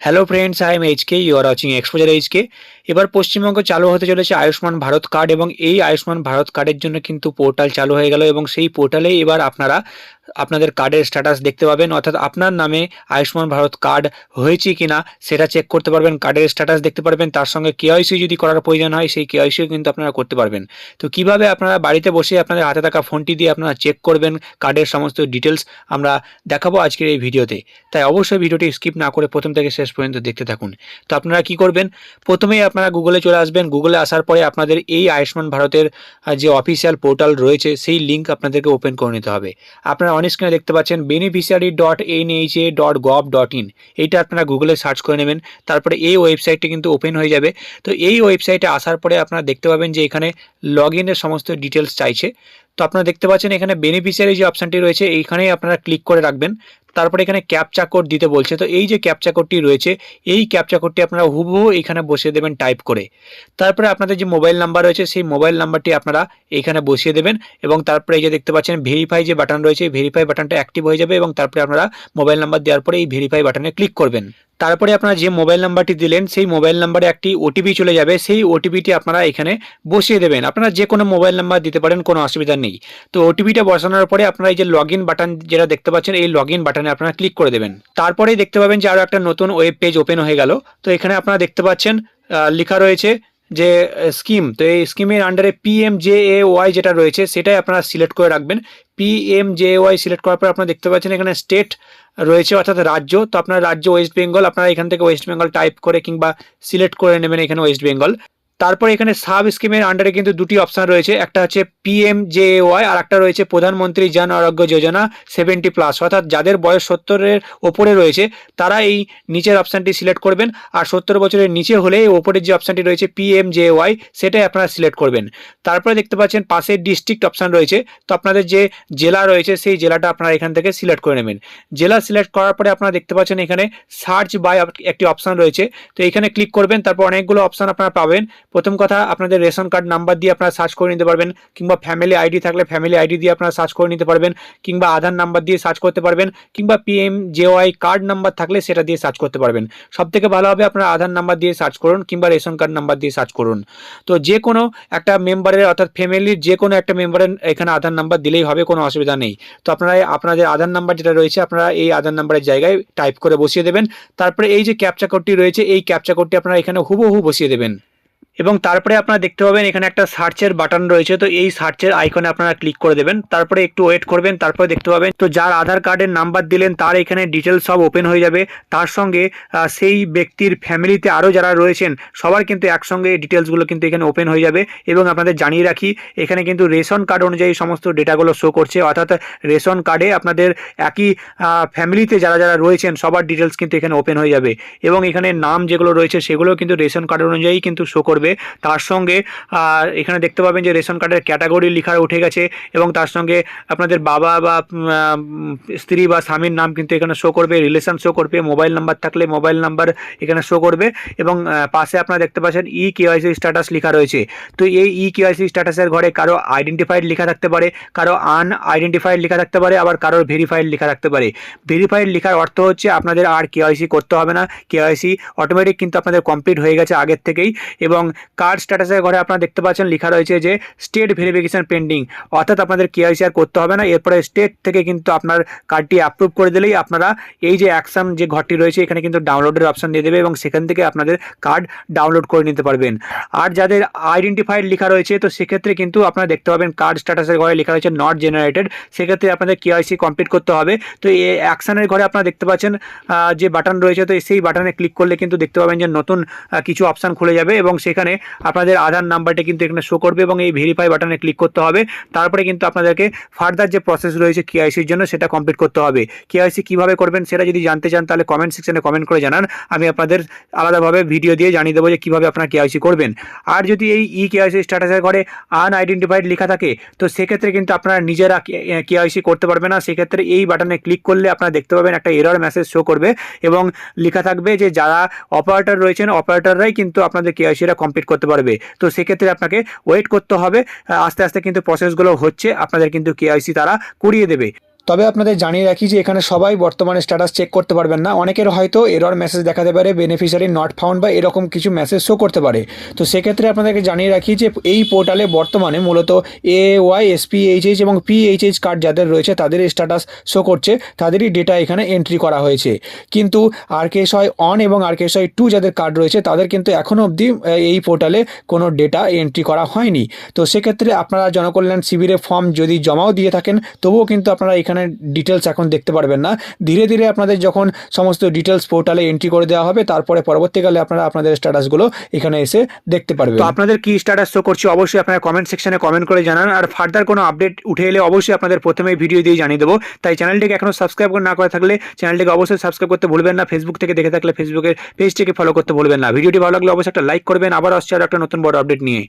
Hello friends, I am HK, you are watching Exposure HK. এবার পশ্চিমবঙ্গ চালু হতে চলেছে আয়ুষ্মান ভারত কার্ড, এবং এই আয়ুষ্মান ভারত কার্ডের জন্য কিন্তু পোর্টাল চালু হয়ে গেল, এবং সেই পোর্টালেই এবার আপনারা আপনাদের কার্ডের স্ট্যাটাস দেখতে পাবেন, অর্থাৎ আপনার নামে আয়ুষ্মান ভারত কার্ড হয়েছে কিনা সেটা চেক করতে পারবেন, কার্ডের স্ট্যাটাস দেখতে পারবেন। তার সঙ্গে কেওয়াইসি যদি করার প্রয়োজন হয় সেই কেওয়াইসিও কিন্তু আপনারা করতে পারবেন। তো কিভাবে আপনারা বাড়িতে বসে আপনাদের হাতে থাকা ফোনটি দিয়ে আপনারা চেক করবেন কার্ডের সমস্ত ডিটেলস আমরা দেখাবো আজকের এই ভিডিওতে। তাই অবশ্যই ভিডিওটি স্কিপ না করে প্রথম থেকে শেষ পর্যন্ত দেখতে থাকুন। তো আপনারা কি করবেন, প্রথমেই আপনারা গুগলে চলে আসবেন। গুগলে আসার পরে আপনাদের এই আয়ুষ্মান ভারতের যে অফিসিয়াল পোর্টাল রয়েছে সেই লিঙ্ক আপনাদেরকে ওপেন করে নিতে হবে। আপনারা অন স্ক্রিনে দেখতে পাচ্ছেন beneficiary.nha.gov.in, এইটা আপনারা গুগলে সার্চ করে নেবেন। তারপরে এই ওয়েবসাইটটি কিন্তু ওপেন হয়ে যাবে। তো এই ওয়েবসাইটে আসার পরে আপনারা দেখতে পাবেন যে এখানে লগ ইনের সমস্ত ডিটেলস চাইছে। তো আপনারা দেখতে পাচ্ছেন এখানে বেনিফিশিয়ারি যে অপশানটি রয়েছে এইখানেই আপনারা ক্লিক করে রাখবেন। তারপরে এখানে ক্যাপচা কোড দিতে বলছে। তো এই যে ক্যাপচা কোডটি রয়েছে এই ক্যাপচা কোডটি আপনারা হুবহু এখানে বসিয়ে দেবেন টাইপ করে। তারপরে আপনাদের যে মোবাইল নাম্বার রয়েছে সেই মোবাইল নাম্বারটি আপনারা এইখানে বসিয়ে দেবেন, এবং তারপরে এই যে দেখতে পাচ্ছেন ভেরিফাই যে বাটন রয়েছে এই ভেরিফাই বাটনটা অ্যাক্টিভ হয়ে যাবে, এবং তারপরে আপনারা মোবাইল নাম্বার দেওয়ার পরে এই ভেরিফাই বাটনে ক্লিক করবেন। তারপরে আপনারা যে মোবাইল নাম্বারটি দিলেন সেই মোবাইল নাম্বারে একটি ওটিপি চলে যাবে, সেই ওটিপিটি আপনারা এখানে বসিয়ে দেবেন। আপনারা যে কোনো মোবাইল নাম্বার দিতে পারেন, কোনো অসুবিধা নেই। তো ওটিপিটা বসানোর পরে আপনারা এই যে লগ ইন বাটন যেটা দেখতে পাচ্ছেন এই লগ ইন বাটনে আপনারা ক্লিক করে দেবেন। তারপরেই দেখতে পাবেন যে আরও একটা নতুন ওয়েব পেজ ওপেন হয়ে গেল। তো এখানে আপনারা দেখতে পাচ্ছেন লেখা রয়েছে যে স্কিম। তো এই স্কিমের আন্ডারে পিএমজেএওয়াই যেটা রয়েছে সেটাই আপনারা সিলেক্ট করে রাখবেন। পিএমজেএওয়াই সিলেক্ট করার পর আপনারা দেখতে পাচ্ছেন এখানে স্টেট রয়েছে, অর্থাৎ রাজ্য। তো আপনার রাজ্য ওয়েস্ট বেঙ্গল, আপনারা এখান থেকে ওয়েস্ট বেঙ্গল টাইপ করে কিংবা সিলেক্ট করে নেবেন এখানে ওয়েস্ট বেঙ্গল। তারপরে এখানে সাব স্কিমের আন্ডারে কিন্তু দুটি অপশন রয়েছে, একটা হচ্ছে পিএমজেএওয়াই আর একটা রয়েছে প্রধানমন্ত্রী জন আরোগ্য যোজনা 70+, অর্থাৎ যাদের বয়স 70-এর ওপরে রয়েছে তারা এই নিচের অপশানটি সিলেক্ট করবেন, আর 70 বছরের নিচে হলে এই ওপরের যে অপশানটি রয়েছে পিএমজেএওয়াই সেটাই আপনারা সিলেক্ট করবেন। তারপরে দেখতে পাচ্ছেন পাশে ডিস্ট্রিক্ট অপশান রয়েছে। তো আপনাদের যে জেলা রয়েছে সেই জেলাটা আপনারা এখান থেকে সিলেক্ট করে নেবেন। জেলা সিলেক্ট করার পরে আপনারা দেখতে পাচ্ছেন এখানে সার্চ বাই একটি অপশান রয়েছে। তো এখানে ক্লিক করবেন, তারপর অনেকগুলো অপশান আপনারা পাবেন। প্রথম কথা, আপনাদের রেশন কার্ড নাম্বার দিয়ে আপনারা সার্চ করে নিতে পারবেন, কিংবা ফ্যামিলি আইডি থাকলে ফ্যামিলি আইডি দিয়ে আপনারা সার্চ করে নিতে পারবেন, কিংবা আধার নাম্বার দিয়ে সার্চ করতে পারবেন, কিংবা পিএমজেওয়াই কার্ড নাম্বার থাকলে সেটা দিয়ে সার্চ করতে পারবেন। সবথেকে ভালো হবে আপনারা আধার নাম্বার দিয়ে সার্চ করুন, কিংবা রেশন কার্ড নাম্বার দিয়ে সার্চ করুন। তো যে কোনো একটা মেম্বারের অর্থাৎ ফ্যামিলির যে কোনো একটা মেম্বারের এখানে আধার নাম্বার দিলেই হবে, কোনো অসুবিধা নেই। তো আপনারা আপনাদের আধার নাম্বার যেটা রয়েছে আপনারা এই আধার নাম্বারের জায়গায় টাইপ করে বসিয়ে দেবেন। তারপরে এই যে ক্যাপচা কোডটি রয়েছে এই ক্যাপচা কোডটি আপনারা এখানে হুবহু বসিয়ে দেবেন, এবং তারপরে আপনারা দেখতে পাবেন এখানে একটা সার্চের বাটন রয়েছে। তো এই সার্চের আইকনে আপনারা ক্লিক করে দেবেন, তারপরে একটু ওয়েট করবেন। তারপরে দেখতে পাবেন তো যার আধার কার্ডের নাম্বার দিলেন তার এখানে ডিটেলস সব ওপেন হয়ে যাবে। তার সঙ্গে সেই ব্যক্তির ফ্যামিলিতে আরও যারা রয়েছেন সবার কিন্তু একসঙ্গে ডিটেলসগুলো কিন্তু এখানে ওপেন হয়ে যাবে। এবং আপনাদের জানিয়ে রাখি এখানে কিন্তু রেশন কার্ড অনুযায়ী সমস্ত ডেটাগুলো শো করছে, অর্থাৎ রেশন কার্ডে আপনাদের একই ফ্যামিলিতে যারা যারা রয়েছেন সবার ডিটেলস কিন্তু এখানে ওপেন হয়ে যাবে, এবং এখানে নাম যেগুলো রয়েছে সেগুলো কিন্তু রেশন কার্ড অনুযায়ী কিন্তু শো করবে। তার সঙ্গে এখানে দেখতে পাবেন যে রেশন কার্ডের ক্যাটাগরি লেখা উঠে গেছে, এবং তার সঙ্গে আপনাদের বাবা বা স্ত্রী বা স্বামীর নাম কিন্তু এখানে শো করবে, রিলেশন শো করবে, মোবাইল নাম্বার থাকলে মোবাইল নাম্বার এখানে শো করবে, এবং পাশে আপনারা দেখতে পাচ্ছেন ই কেওয়াইসি স্ট্যাটাস লেখা রয়েছে। তো এই ই কেওয়াইসি স্ট্যাটাসের ঘরে কারো আইডেন্টিফাইড লেখা থাকতে পারে, কারো আনআইডেন্টিফাইড লেখা থাকতে পারে, আবার কারোর ভেরিফাইড লেখা থাকতে পারে। ভেরিফাইড লেখার অর্থ হচ্ছে আপনাদের আর কেওয়াইসি করতে হবে না, কেওয়াইসি অটোমেটিক কিন্তু আপনাদের কমপ্লিট হয়ে গেছে আগের থেকেই। এবং কার্ড স্ট্যাটাসের ঘরে আপনারা দেখতে পাচ্ছেন লেখা রয়েছে যে স্টেট ভেরিফিকেশন পেন্ডিং, অর্থাৎ আপনাদের কেওয়াইসি আর করতে হবে না। এরপরে স্টেট থেকে কিন্তু আপনার কার্ডটি অ্যাপ্রুভ করে দিলেই আপনারা এই যে অ্যাকশন যে ঘরটি রয়েছে এখানে কিন্তু ডাউনলোডের অপশন দিয়ে দেবে, এবং সেখান থেকে আপনাদের কার্ড ডাউনলোড করে নিতে পারবেন। আর যাদের আইডেন্টিফাইড লেখা রয়েছে তো সেক্ষেত্রে কিন্তু আপনারা দেখতে পাবেন কার্ড স্ট্যাটাসের ঘরে লেখা রয়েছে নট জেনারেটেড, সেক্ষেত্রে আপনাদের কেওয়াইসি কমপ্লিট করতে হবে। তো এই অ্যাকশনের ঘরে আপনারা দেখতে পাচ্ছেন যে বাটন রয়েছে, তো সেই বাটনে ক্লিক করলে কিন্তু দেখতে পাবেন যে নতুন কিছু অপশান খুলে যাবে, এবং সেখানে আপনাদের আধার নাম্বারটা কিন্তু এখানে শো করবে, এবং এই ভেরিফাই বাটনে ক্লিক করতে হবে। তারপরে কিন্তু আপনাদেরকে ফার্দার যে প্রসেস রয়েছে কেওয়াইসির জন্য সেটা কমপ্লিট করতে হবে। কেওয়াইসি কীভাবে করবেন সেটা যদি জানতে চান তাহলে কমেন্ট সেকশনে কমেন্ট করে জানান, আমি আপনাদের আলাদাভাবে ভিডিও দিয়ে জানিয়ে দেবো যে কীভাবে আপনারা কেওয়াইসি করবেন। আর যদি এই ই কেওয়াইসি স্ট্যাটাসের ঘরে আনআইডেন্টিফাইড লেখা থাকে তো সেক্ষেত্রে কিন্তু আপনারা নিজেরা কেওয়াইসি করতে পারবেন না। সেক্ষেত্রে এই বাটনে ক্লিক করলে আপনারা দেখতে পাবেন একটা এরর মেসেজ শো করবে, এবং লেখা থাকবে যে যারা অপারেটর রয়েছেন অপারেটররাই কিন্তু আপনাদের কেওয়াইসিটা কমপ্লিট করতে পারবে। তো সেক্ষেত্রে আপনাকে ওয়েট করতে হবে, আস্তে আস্তে কিন্তু প্রসেসগুলো হচ্ছে, আপনাদের কিন্তু কেওয়াইসি তারা করিয়ে দেবে। তবে আপনাদের জানিয়ে রাখি যে এখানে সবাই বর্তমানে স্ট্যাটাস চেক করতে পারবেন না, অনেকের হয়তো এরর মেসেজ দেখাতে পারে, বেনিফিশিয়ারি নট ফাউন্ড বা এরকম কিছু মেসেজ শো করতে পারে। তো সেক্ষেত্রে আপনাদেরকে জানিয়ে রাখি যে এই পোর্টালে বর্তমানে মূলত AY, SPHH এবং PHH কার্ড যাদের রয়েছে তাদের স্ট্যাটাস শো করছে, তাদেরই ডেটা এখানে এন্ট্রি করা হয়েছে। কিন্তু RKSY 1 এবং RKSY 2 যাদের কার্ড রয়েছে তাদের কিন্তু এখনও অবধি এই পোর্টালে কোনো ডেটা এন্ট্রি করা হয়নি। তো সেক্ষেত্রে আপনারা জনকল্যাণ শিবিরে ফর্ম যদি জমাও দিয়ে থাকেন তবুও কিন্তু আপনারা এখানে ডিটেলস এখন দেখতে পারবেন না। ধীরে ধীরে আপনাদের যখন সমস্ত ডিটেলস পোর্টালে এন্ট্রি করে দেওয়া হবে তারপরে পরবর্তীকালে আপনারা আপনাদের স্ট্যাটাসগুলো এখানে এসে দেখতে পারবেন। তো আপনাদের কি স্ট্যাটাস শো করছে অবশ্যই আপনারা কমেন্ট সেকশনে কমেন্ট করে জানান। আর ফার্দার কোনো আপডেট উঠে এলে অবশ্যই আপনাদের প্রথমেই ভিডিও দিয়ে জানিয়ে দেবো। তাই চ্যানেলটিকে এখনও সাবস্ক্রাইব না করে থাকলে চ্যানেলটিকে অবশ্যই সাবস্ক্রাইব করতে ভুলবেন না। ফেসবুক থেকে দেখে থাকলে ফেসবুকের পেজটিকে ফলো করতে ভুলবেন না। ভিডিওটি ভালো লাগলে অবশ্যই একটা লাইক করবেন। আবার আসছে আর একটা নতুন বড় আপডেট নিয়ে।